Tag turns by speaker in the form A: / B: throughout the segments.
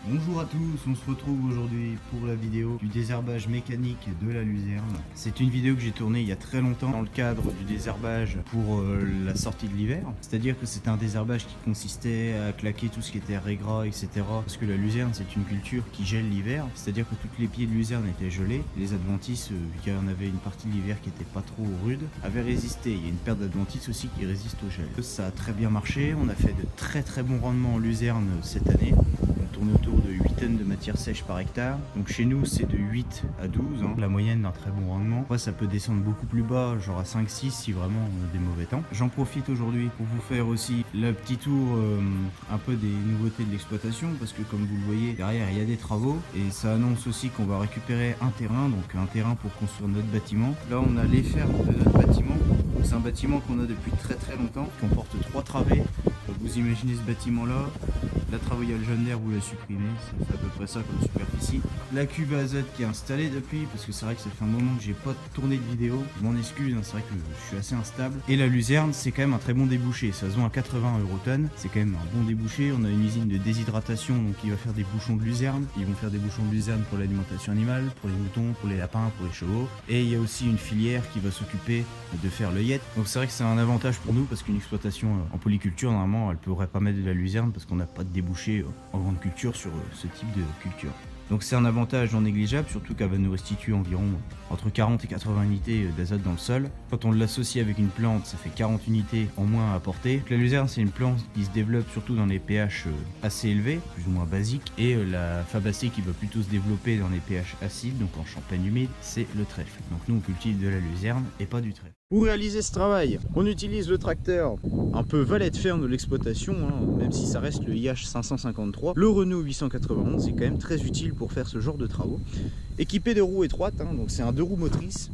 A: Bonjour à tous, on se retrouve aujourd'hui pour la vidéo du désherbage mécanique de la luzerne. C'est une vidéo que j'ai tournée il y a très longtemps dans le cadre du désherbage pour la sortie de l'hiver. C'est-à-dire que c'était un désherbage qui consistait à claquer tout ce qui était raigra, etc. Parce que la luzerne c'est une culture qui gèle l'hiver. C'est-à-dire que tous les pieds de luzerne étaient gelés. Les adventices, vu qu'il y en avait une partie de l'hiver qui était pas trop rude, avaient résisté. Il y a une paire d'adventices aussi qui résiste au gel. Ça a très bien marché, on a fait de très bons rendements en luzerne cette année. On tourne autour de 8 tonnes de matière sèche par hectare. Donc chez nous c'est de 8 à 12, la moyenne d'un très bon rendement. Après ça peut descendre beaucoup plus bas, genre à 5-6 si vraiment on a des mauvais temps. J'en profite aujourd'hui pour vous faire aussi le petit tour un peu des nouveautés de l'exploitation, parce que comme vous le voyez derrière il y a des travaux et ça annonce aussi qu'on va récupérer un terrain, donc un terrain pour construire notre bâtiment. Là on a les fermes de notre bâtiment. C'est un bâtiment qu'on a depuis très longtemps, qui comporte 3 travées. Donc vous imaginez ce bâtiment là, la travée à le jaune d'air vous la supprimez, ça fait à peu près ça comme superficie. La cuve à azote qui est installée depuis, parce que c'est vrai que ça fait un moment que j'ai pas tourné de vidéo, je m'en excuse, c'est vrai que je suis assez instable. Et la luzerne c'est quand même un très bon débouché, ça se vend à 80 € tonne, c'est quand même un bon débouché. On a une usine de déshydratation donc qui va faire des bouchons de luzerne, ils vont faire des bouchons de luzerne pour l'alimentation animale, pour les moutons, pour les lapins, pour les chevaux. Et il y a aussi une filière qui va s'occuper de faire l'œillette. Donc c'est vrai que c'est un avantage pour nous parce qu'une exploitation en polyculture normalement elle pourrait pas mettre de la luzerne parce qu'on n'a pas de débouché en grande culture sur ce type de culture. Donc c'est un avantage non négligeable, surtout qu'elle va nous restituer environ entre 40 et 80 unités d'azote dans le sol. Quand on l'associe avec une plante, ça fait 40 unités en moins à apporter. La luzerne c'est une plante qui se développe surtout dans les pH assez élevés, plus ou moins basiques, et la fabacée qui va plutôt se développer dans les pH acides, donc en champagne humide, c'est le trèfle. Donc nous on cultive de la luzerne et pas du trèfle. Pour réaliser ce travail, on utilise le tracteur un peu valet de ferme de l'exploitation, même si ça reste le IH 553. Le Renault 891 c'est quand même très utile pour faire ce genre de travaux. Équipé de roues étroites, donc c'est un 2 roues motrices.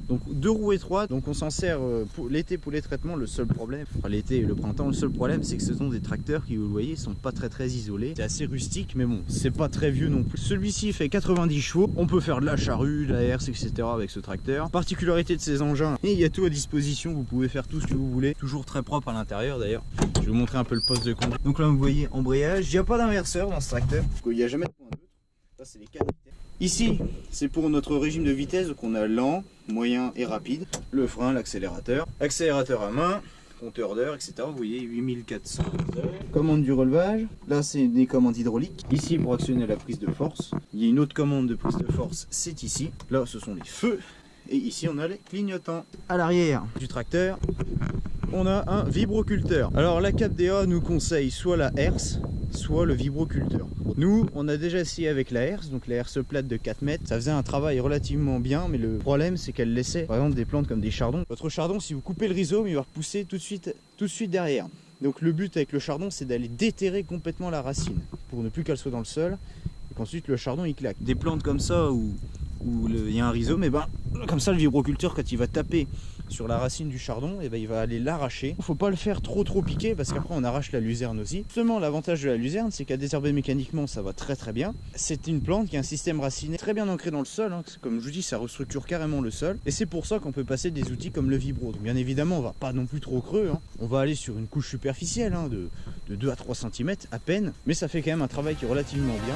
A: Donc 2 roues étroites, donc on s'en sert pour l'été pour les traitements. Le seul problème, enfin l'été et le printemps, le seul problème c'est que ce sont des tracteurs qui, vous le voyez, sont pas très isolés. C'est assez rustique, mais bon, c'est pas très vieux non plus. Celui-ci fait 90 chevaux, on peut faire de la charrue, de la herse, etc. avec ce tracteur. Particularité de ces engins, et il y a tout à disposition, vous pouvez faire tout ce que vous voulez. Toujours très propre à l'intérieur d'ailleurs. Je vais vous montrer un peu le poste de conduite. Donc là vous voyez, embrayage, il n'y a pas d'inverseur dans ce tracteur, il n'y a jamais de point neutre. Ça c'est les 4 vitesses. Ici, c'est pour notre régime de vitesse, donc on a lent, moyen et rapide. Le frein, l'accélérateur. Accélérateur à main, compteur d'heures, etc. Vous voyez, 8400 heures. Commande du relevage. Là, c'est des commandes hydrauliques. Ici, pour actionner la prise de force. Il y a une autre commande de prise de force, c'est ici. Là, ce sont les feux. Et ici, on a les clignotants. À l'arrière du tracteur, on a un vibroculteur. Alors, la 4DA nous conseille soit la herse, soit le vibroculteur. Nous, on a déjà essayé avec la herse, donc la herse plate de 4 mètres. Ça faisait un travail relativement bien, mais le problème, c'est qu'elle laissait, par exemple, des plantes comme des chardons. Votre chardon, si vous coupez le rhizome, il va repousser tout de suite derrière. Donc le but avec le chardon, c'est d'aller déterrer complètement la racine, pour ne plus qu'elle soit dans le sol, et qu'ensuite le chardon, il claque. Des plantes comme ça, où il y a un rhizome, et ben comme ça le vibroculteur quand il va taper sur la racine du chardon, et ben il va aller l'arracher. Il faut pas le faire trop piquer parce qu'après on arrache la luzerne aussi. Justement l'avantage de la luzerne c'est qu'à désherber mécaniquement ça va très bien. C'est une plante qui a un système raciné très bien ancré dans le sol, comme je vous dis ça restructure carrément le sol et c'est pour ça qu'on peut passer des outils comme le vibro. Donc bien évidemment on va pas non plus trop creux, on va aller sur une couche superficielle de 2 à 3 cm à peine, mais ça fait quand même un travail qui est relativement bien.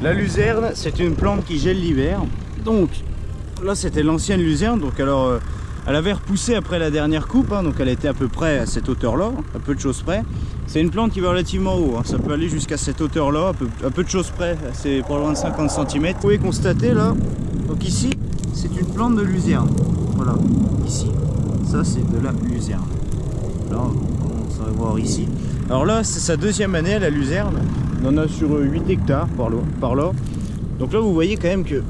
A: La luzerne, c'est une plante qui gèle l'hiver. Donc là, c'était l'ancienne luzerne. Donc alors, elle avait repoussé après la dernière coupe. Donc elle était à peu près à cette hauteur-là, à peu de choses près. C'est une plante qui va relativement haut. Ça peut aller jusqu'à cette hauteur-là, à peu de choses près. C'est pas loin de 50 cm. Vous pouvez constater là. Donc ici, c'est une plante de luzerne. Voilà, ici. Ça, c'est de la luzerne. Là, on commence à voir ici. Alors là, c'est sa deuxième année à la luzerne. On en a sur 8 hectares par là. Donc là, vous voyez quand même que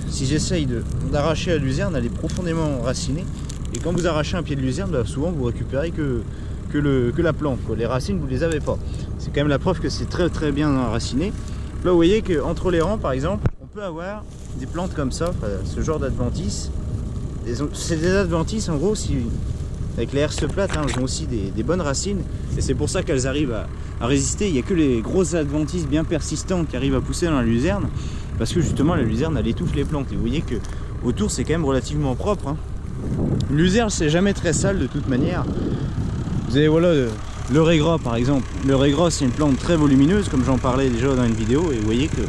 A: si j'essaye d'arracher la luzerne, elle est profondément racinée. Et quand vous arrachez un pied de luzerne, bah, souvent vous récupérez que la plante, quoi. Les racines, vous ne les avez pas. C'est quand même la preuve que c'est très très bien raciné. Là, vous voyez qu'entre les rangs, par exemple, on peut avoir des plantes comme ça, ce genre d'adventices. C'est des adventices, en gros, avec les herses plates, elles ont aussi des bonnes racines. Et c'est pour ça qu'elles arrivent à résister. Il n'y a que les grosses adventices bien persistantes qui arrivent à pousser dans la luzerne. Parce que justement, la luzerne, elle étouffe les plantes. Et vous voyez que autour, c'est quand même relativement propre. Une luzerne, c'est jamais très sale de toute manière. Vous avez voilà le régras par exemple. Le régras, c'est une plante très volumineuse, comme j'en parlais déjà dans une vidéo. Et vous voyez que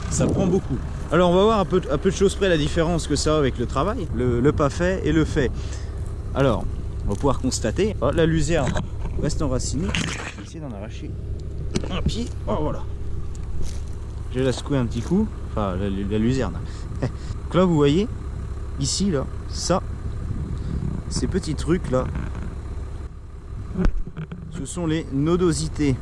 A: ça prend beaucoup. Alors on va voir à peu de choses près la différence que ça a avec le travail. Le pas fait et le fait. Alors, on va pouvoir constater, la luzerne reste enracinée. Je vais essayer d'en arracher un pied. Oh voilà. Je vais la secouer un petit coup. Enfin, la luzerne. Donc là, vous voyez, ici, là, ça, ces petits trucs là, ce sont les nodosités.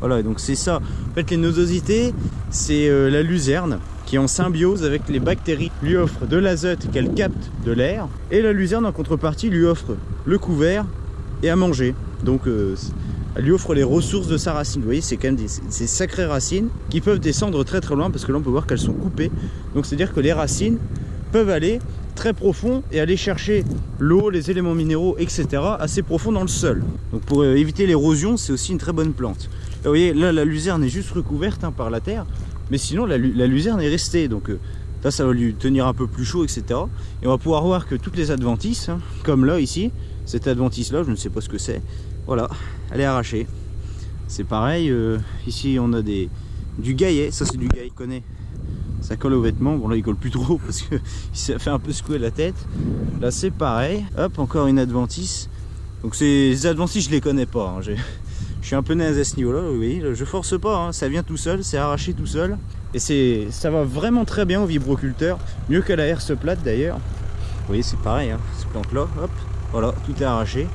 A: Voilà, donc c'est ça. En fait, les nodosités, c'est la luzerne qui en symbiose avec les bactéries lui offre de l'azote qu'elle capte de l'air, et la luzerne en contrepartie lui offre le couvert et à manger. Donc elle lui offre les ressources de sa racine. Vous voyez, c'est quand même ces sacrées racines qui peuvent descendre très très loin, parce que là on peut voir qu'elles sont coupées. Donc c'est à dire que les racines peuvent aller très profond et aller chercher l'eau, les éléments minéraux, etc. assez profond dans le sol. Donc pour éviter l'érosion, c'est aussi une très bonne plante. Là, vous voyez, là la luzerne est juste recouverte par la terre. Mais sinon la luzerne est restée, donc ça va lui tenir un peu plus chaud, etc. Et on va pouvoir voir que toutes les adventices, comme là ici, cette adventice là, je ne sais pas ce que c'est, voilà, elle est arrachée. C'est pareil, ici on a du gaillet, ça c'est du gaillet, je connais. Ça colle aux vêtements, bon là il colle plus trop parce qu'il s'est fait un peu secouer la tête. Là c'est pareil, hop, encore une adventice. Donc ces adventices je les connais pas, je suis un peu naze à ce niveau là, vous voyez, je force pas, ça vient tout seul, c'est arraché tout seul. Et ça va vraiment très bien au vibroculteur, mieux qu'à la herse plate d'ailleurs. Vous voyez, c'est pareil, ces plantes là, hop, voilà, tout est arraché.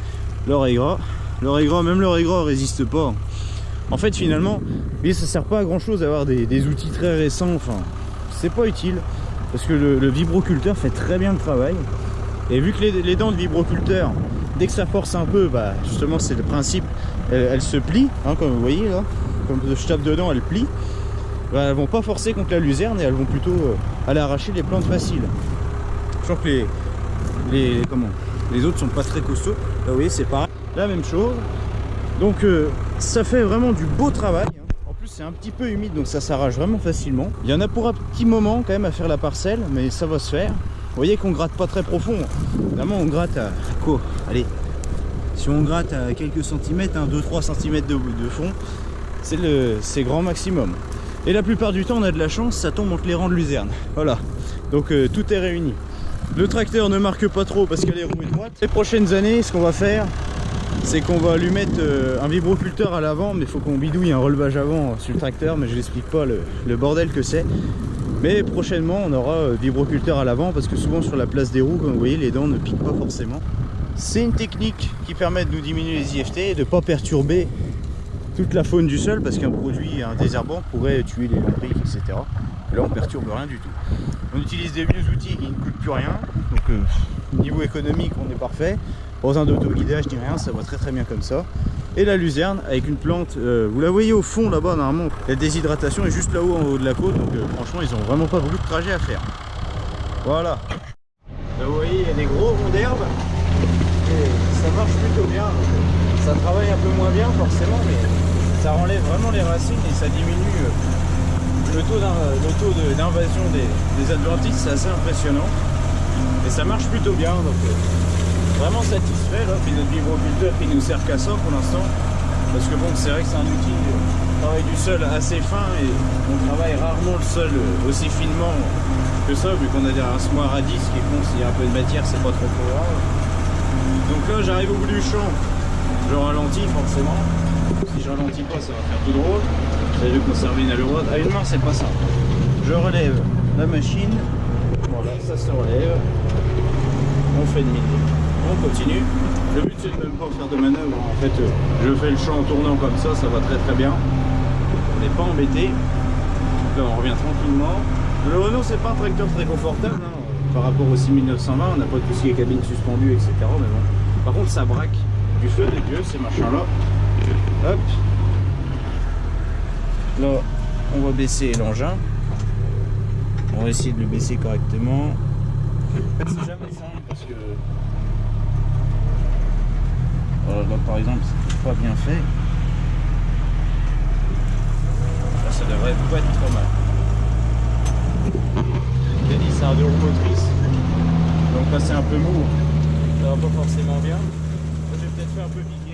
A: Le régras, même le régras résiste pas. En fait finalement, mais ça sert pas à grand chose d'avoir des outils très récents, enfin c'est pas utile, parce que le vibroculteur fait très bien le travail. Et vu que les dents de vibroculteur, dès que ça force un peu, bah justement c'est le principe, elles se plient, comme vous voyez là, comme je tape dedans, elles plient. Bah, elles vont pas forcer contre la luzerne et elles vont plutôt aller arracher les plantes faciles. Je crois que les autres sont pas très costauds. Là vous voyez, c'est pareil, la même chose. Donc ça fait vraiment du beau travail. En plus c'est un petit peu humide, donc ça s'arrache vraiment facilement. Il y en a pour un petit moment quand même à faire la parcelle, mais ça va se faire. Vous voyez qu'on gratte pas très profond. Évidemment on gratte à quoi? Allez, si on gratte à quelques centimètres, 2-3 cm de fond, c'est grand maximum. Et la plupart du temps on a de la chance, ça tombe entre les rangs de luzerne. Voilà, donc tout est réuni. Le tracteur ne marque pas trop parce qu'elle est roue étroite. Les prochaines années, ce qu'on va faire, c'est qu'on va lui mettre un vibroculteur à l'avant, mais il faut qu'on bidouille un relevage avant sur le tracteur, mais je n'explique pas le bordel que c'est. Mais prochainement on aura vibroculteur à l'avant, parce que souvent sur la place des roues, comme vous voyez, les dents ne piquent pas forcément. C'est une technique qui permet de nous diminuer les IFT et de ne pas perturber toute la faune du sol, parce qu'un produit, un désherbant pourrait tuer les lombriques, etc. Et là on perturbe rien du tout. On utilise des vieux outils qui ne coûtent plus rien, donc niveau économique on est parfait. Pas besoin d'auto-guidage ni rien, ça va très très bien comme ça. Et la luzerne avec une plante, vous la voyez au fond là-bas, normalement la déshydratation est juste là-haut en haut de la côte, donc franchement ils ont vraiment pas beaucoup de trajet à faire. Voilà. Là vous voyez il y a des gros ronds d'herbe et ça marche plutôt bien. Ça travaille un peu moins bien forcément, mais ça enlève vraiment les racines et ça diminue le taux d'invasion des adventices, c'est assez impressionnant. Et ça marche plutôt bien, donc vraiment satisfait là. Puis notre vibroculteur qui nous sert qu'à ça pour l'instant, parce que bon, c'est vrai que c'est un outil travaille du sol assez fin et on travaille rarement le sol aussi finement que ça, vu qu'on a des rinçoirs à 10 qui font s'il y a un peu de matière, c'est pas trop grave. Donc là j'arrive au bout du champ, je ralentis forcément. Si je ralentis pas, ça va faire tout drôle. J'ai dû conserver une allure droite. À une main, c'est pas simple. Je relève la machine. Voilà, ça se relève. On fait demi-tour. On continue. Le but, c'est de même pas faire de manœuvre. En fait, je fais le champ en tournant comme ça va très très bien. On n'est pas embêté. Là, on revient tranquillement. Le Renault, c'est pas un tracteur très confortable. Hein. Par rapport au 6920, on n'a pas tout ce qui est cabine suspendue, etc. Mais bon. Par contre, ça braque du feu des dieux, ces machins-là. Hop. Là, on va baisser l'engin. On va essayer de le baisser correctement. En fait, c'est jamais simple parce que là, par exemple, c'est pas bien fait. Là, ça devrait pas être trop mal. Il a dit c'est un deux roues motrices, donc là c'est un peu mou. Ça va pas forcément bien. Là, je vais peut-être faire un peu piquer.